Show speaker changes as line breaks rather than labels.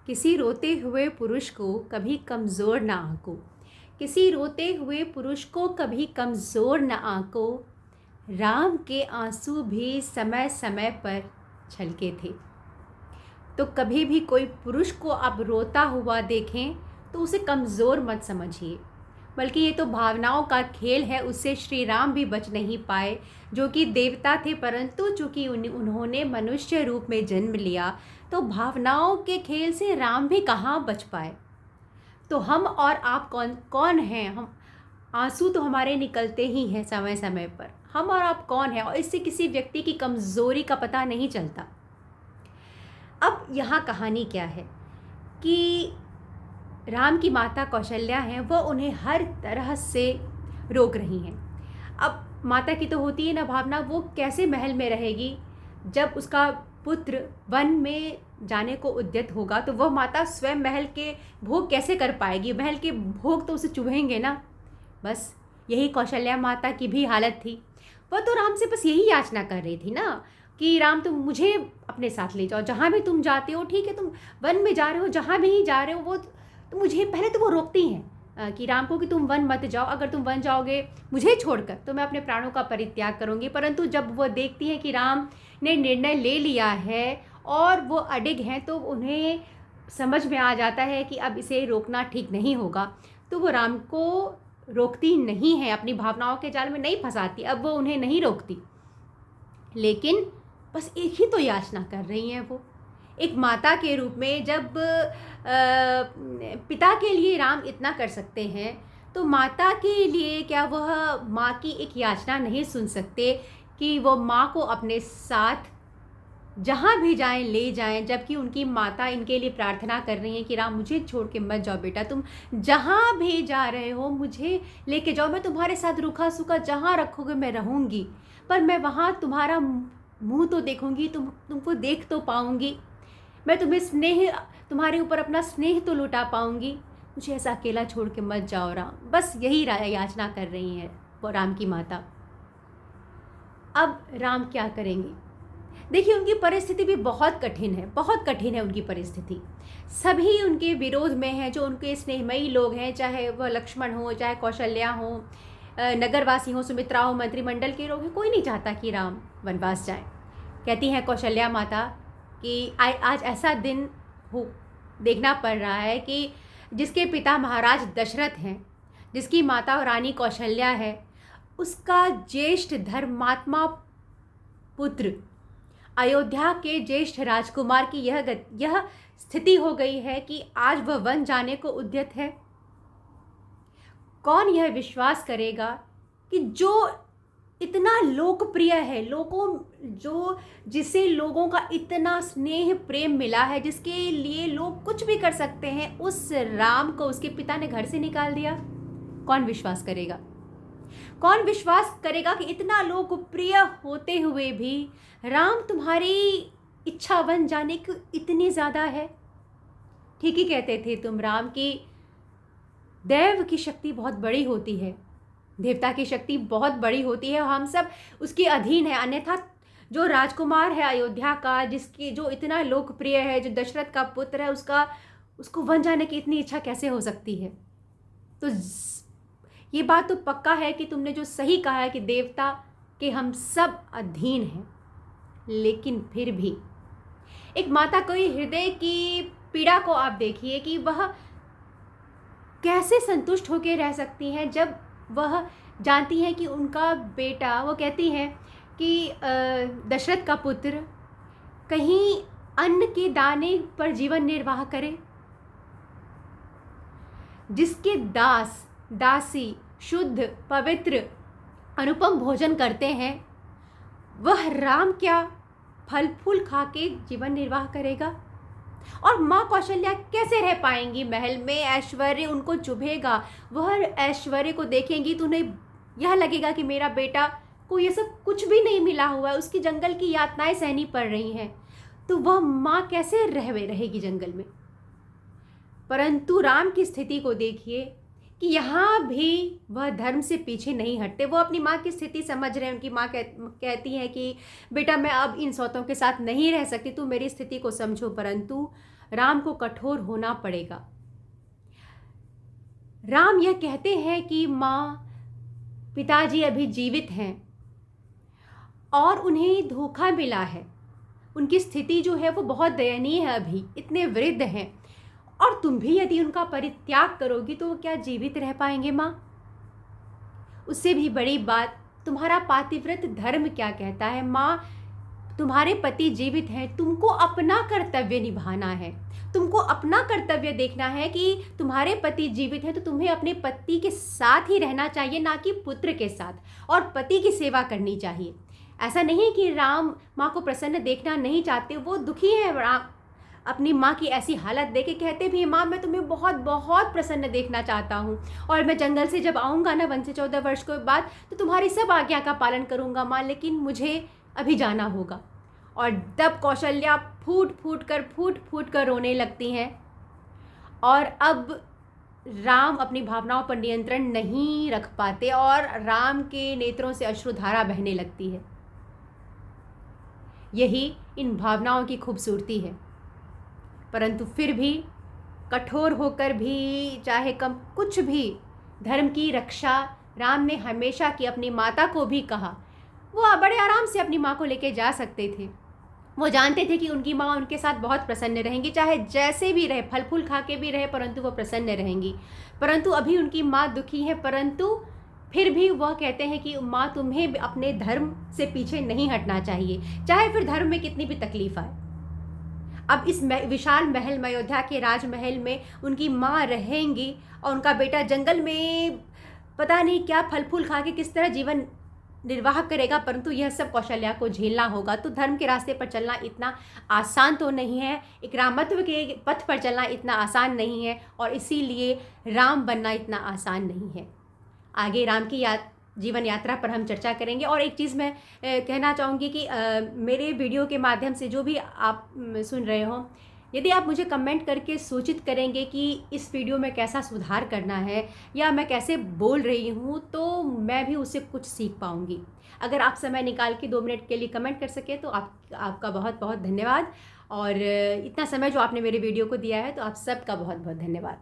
किसी रोते हुए पुरुष को कभी कमज़ोर ना आंको। किसी रोते हुए पुरुष को कभी कमज़ोर न आंको। राम के आंसू भी समय समय पर छलके थे। तो कभी भी कोई पुरुष को आप रोता हुआ देखें तो उसे कमज़ोर मत समझिए, बल्कि ये तो भावनाओं का खेल है। उससे श्री राम भी बच नहीं पाए, जो कि देवता थे, परंतु चूँकि उन्होंने मनुष्य रूप में जन्म लिया, तो भावनाओं के खेल से राम भी कहाँ बच पाए। तो हम और आप कौन कौन हैं? हम आंसू तो हमारे निकलते ही हैं समय समय पर। हम और आप कौन हैं? और इससे किसी व्यक्ति की कमज़ोरी का पता नहीं चलता। अब यहाँ कहानी क्या है कि राम की माता कौशल्या हैं, वह उन्हें हर तरह से रोक रही हैं। अब माता की तो होती है ना भावना, वो कैसे महल में रहेगी जब उसका पुत्र वन में जाने को उद्यत होगा, तो वह माता स्वयं महल के भोग कैसे कर पाएगी? महल के भोग तो उसे चुभेंगे ना। बस यही कौशल्या माता की भी हालत थी। वह तो राम से बस यही याचना कर रही थी ना कि राम तुम मुझे अपने साथ ले जाओ, जहाँ भी तुम जाते हो, ठीक है, तुम वन में जा रहे हो, जहाँ भी जा रहे हो, वो तो मुझे पहले तो वो रोकती हैं कि राम को कि तुम वन मत जाओ, अगर तुम वन जाओगे मुझे छोड़कर तो मैं अपने प्राणों का परित्याग करूँगी। परंतु जब वह देखती हैं कि राम ने निर्णय ले लिया है और वो अडिग हैं, तो उन्हें समझ में आ जाता है कि अब इसे रोकना ठीक नहीं होगा। तो वो राम को रोकती नहीं है, अपनी भावनाओं के जाल में नहीं फंसाती। अब वो उन्हें नहीं रोकती, लेकिन बस एक ही तो याचना कर रही हैं वो, एक माता के रूप में। जब पिता के लिए राम इतना कर सकते हैं, तो माता के लिए क्या वह माँ की एक याचना नहीं सुन सकते कि वो माँ को अपने साथ जहाँ भी जाएं ले जाएं, जबकि उनकी माता इनके लिए प्रार्थना कर रही हैं कि राम मुझे छोड़ के मत जाओ बेटा, तुम जहाँ भी जा रहे हो मुझे लेके जाओ, मैं तुम्हारे साथ रूखा सूखा जहाँ रखोगे मैं रहूँगी, पर मैं वहाँ तुम्हारा मुँह तो देखूँगी, तुमको देख तो पाऊँगी, मैं तुम्हें स्नेह, तुम्हारे ऊपर अपना स्नेह तो लुटा पाऊँगी, मुझे ऐसा अकेला छोड़ के मत जाओ राम। बस यही याचना कर रही हैं वो राम की माता। अब राम क्या करेंगी? देखिए, उनकी परिस्थिति भी बहुत कठिन है, बहुत कठिन है उनकी परिस्थिति। सभी उनके विरोध में हैं, जो उनके स्नेहमयी लोग हैं, चाहे वह लक्ष्मण हो, चाहे कौशल्या हो, नगरवासी हो, सुमित्रा हो, मंत्रिमंडल के लोग हैं, कोई नहीं चाहता कि राम वनवास जाए। कहती हैं कौशल्या माता कि आज ऐसा दिन हो देखना पड़ रहा है कि जिसके पिता महाराज दशरथ हैं, जिसकी माता रानी कौशल्या है, उसका ज्येष्ठ धर्मात्मा पुत्र अयोध्या के ज्येष्ठ राजकुमार की यह स्थिति हो गई है कि आज वह वन जाने को उद्यत है। कौन यह विश्वास करेगा कि जो इतना लोकप्रिय है, जिसे लोगों का इतना स्नेह प्रेम मिला है, जिसके लिए लोग कुछ भी कर सकते हैं, उस राम को उसके पिता ने घर से निकाल दिया? कौन विश्वास करेगा? कौन विश्वास करेगा कि इतना लोकप्रिय होते हुए भी राम तुम्हारी इच्छा वन जाने की इतनी ज़्यादा है? ठीक ही कहते थे तुम, राम की देव की शक्ति बहुत बड़ी होती है, देवता की शक्ति बहुत बड़ी होती है, हम सब उसके अधीन है। अन्यथा जो राजकुमार है अयोध्या का, जो इतना लोकप्रिय है, जो दशरथ का पुत्र है, उसको वन जाने की इतनी इच्छा कैसे हो सकती है? तो ये बात तो पक्का है कि तुमने जो सही कहा है कि देवता के हम सब अधीन हैं, लेकिन फिर भी एक माता कोई हृदय की पीड़ा को आप देखिए कि वह कैसे संतुष्ट होकर रह सकती हैं जब वह जानती हैं कि उनका बेटा, वो कहती हैं कि दशरथ का पुत्र कहीं अन्न के दाने पर जीवन निर्वाह करे, जिसके दास दासी शुद्ध पवित्र अनुपम भोजन करते हैं, वह राम क्या फल फूल खा के जीवन निर्वाह करेगा? और माँ कौशल्या कैसे रह पाएंगी महल में? ऐश्वर्य उनको चुभेगा, वह ऐश्वर्य को देखेंगी तो उन्हें यह लगेगा कि मेरा बेटा को ये सब कुछ भी नहीं मिला हुआ है, उसकी जंगल की यातनाएं सहनी पड़ रही हैं, तो वह माँ कैसे रहेगी जंगल में? परंतु राम की स्थिति को देखिए कि यहाँ भी वह धर्म से पीछे नहीं हटते। वो अपनी माँ की स्थिति समझ रहे हैं। उनकी माँ कहती है कि बेटा मैं अब इन सौतों के साथ नहीं रह सकती, तू मेरी स्थिति को समझो। परंतु राम को कठोर होना पड़ेगा। राम यह कहते हैं कि माँ, पिताजी अभी जीवित हैं और उन्हें धोखा मिला है। उनकी स्थिति जो है वो बहुत दयनीय है, अभी इतने वृद्ध हैं, और तुम भी यदि उनका परित्याग करोगी तो वो क्या जीवित रह पाएंगे माँ? उससे भी बड़ी बात, तुम्हारा पातिव्रत धर्म क्या कहता है माँ? तुम्हारे पति जीवित हैं, तुमको अपना कर्तव्य निभाना है, तुमको अपना कर्तव्य देखना है कि तुम्हारे पति जीवित हैं तो तुम्हें अपने पति के साथ ही रहना चाहिए, ना कि पुत्र के साथ, और पति की सेवा करनी चाहिए। ऐसा नहीं कि राम माँ को प्रसन्न देखना नहीं चाहते, वो दुखी हैं। राम अपनी माँ की ऐसी हालत देख के कहते भी, माँ मैं तुम्हें बहुत बहुत प्रसन्न देखना चाहता हूँ, और मैं जंगल से जब आऊँगा ना, वन से 14 वर्ष के बाद, तो तुम्हारी सब आज्ञा का पालन करूँगा माँ, लेकिन मुझे अभी जाना होगा। और तब कौशल्या फूट फूट कर रोने लगती हैं। और अब राम अपनी भावनाओं पर नियंत्रण नहीं रख पाते और राम के नेत्रों से अश्रुधारा बहने लगती है। यही इन भावनाओं की खूबसूरती है। परंतु फिर भी कठोर होकर भी, चाहे कम कुछ भी, धर्म की रक्षा राम ने हमेशा की। अपनी माता को भी कहा, वो बड़े आराम से अपनी माँ को लेके जा सकते थे। वो जानते थे कि उनकी माँ उनके साथ बहुत प्रसन्न रहेंगी, चाहे जैसे भी रहे, फल फूल खा के भी रहे, परंतु वो प्रसन्न रहेंगी। परंतु अभी उनकी माँ दुखी है, परंतु फिर भी वह कहते हैं कि माँ तुम्हें अपने धर्म से पीछे नहीं हटना चाहिए, चाहे फिर धर्म में कितनी भी तकलीफ आए। अब इस विशाल महल में, अयोध्या के राजमहल में उनकी माँ रहेंगी और उनका बेटा जंगल में पता नहीं क्या फल फूल खा के किस तरह जीवन निर्वाह करेगा, परंतु यह सब कौशल्या को झेलना होगा। तो धर्म के रास्ते पर चलना इतना आसान तो नहीं है, एक रामत्व के पथ पर चलना इतना आसान नहीं है, और इसीलिए राम बनना इतना आसान नहीं है। आगे राम की जीवन यात्रा पर हम चर्चा करेंगे। और एक चीज़ मैं कहना चाहूँगी कि मेरे वीडियो के माध्यम से जो भी आप सुन रहे हो, यदि आप मुझे कमेंट करके सूचित करेंगे कि इस वीडियो में कैसा सुधार करना है या मैं कैसे बोल रही हूँ, तो मैं भी उससे कुछ सीख पाऊँगी। अगर आप समय निकाल के 2 मिनट के लिए कमेंट कर सके तो आपका बहुत बहुत धन्यवाद। और इतना समय जो आपने मेरे वीडियो को दिया है, तो आप सबका बहुत बहुत धन्यवाद।